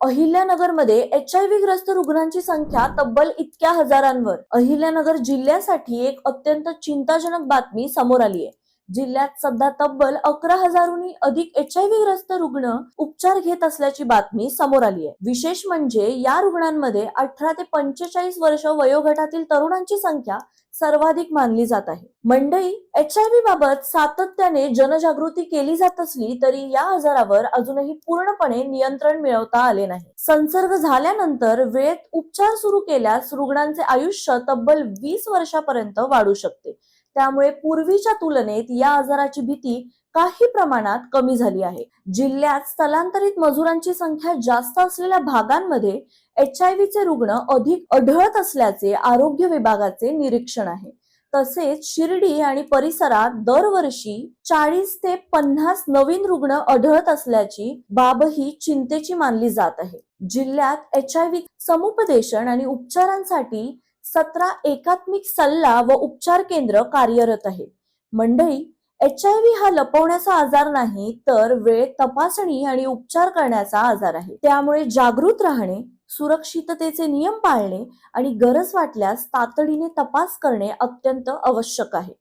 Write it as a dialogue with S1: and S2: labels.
S1: अहिल्यानगरमध्ये HIV ग्रस्त रुग्णांची संख्या तब्बल इतक्या हजारांवर. अहिल्यानगर जिल्ह्यासाठी एक अत्यंत चिंताजनक बातमी समोर आली आहे. जिल्ह्यात सध्या तब्बल 11,000हून अधिक HIV ग्रस्त रुग्ण उपचार घेत असल्याची बातमी समोर आली आहे. विशेष म्हणजे या रुग्णांमध्ये 18 ते 45 वर्ष वयोगटातील तरुणांची संख्या सर्वाधिक मानली जात आहे. मंडळी, HIV बाबत सातत्याने जनजागृती केली जात असली तरी या आजारावर अजूनही पूर्णपणे नियंत्रण मिळवता आले नाही. संसर्ग झाल्यानंतर वेळेत उपचार सुरू केल्यास रुग्णांचे आयुष्य तब्बल 20 वर्षापर्यंत वाढू शकते. त्यामुळे पूर्वीच्या तुलनेत या आजाराची भीती काही प्रमाणात कमी झाली आहे. जिल्ह्यात स्थलांतरित मजुरांची संख्या जास्त असलेल्या भागांमध्ये HIV चे रुग्ण अधिक आढळत असल्याचे आरोग्य विभागाचे निरीक्षण आहे. तसेच शिर्डी आणि परिसरात दरवर्षी 40 ते 50 नवीन रुग्ण आढळत असल्याची बाबही चिंतेची मानली जात आहे. जिल्ह्यात HIV समुपदेशन आणि उपचारांसाठी 17 एकात्मिक सल्ला व उपचार केंद्र कार्यरत आहेत. मंडळी, HIV हा लपवण्याचा आजार नाही तर वेळेत तपासणी आणि उपचार करण्याचा आजार आहे. त्यामुळे जागृत राहणे, सुरक्षिततेचे नियम पाळणे आणि गरज वाटल्यास तातडीने तपास करणे अत्यंत आवश्यक आहे.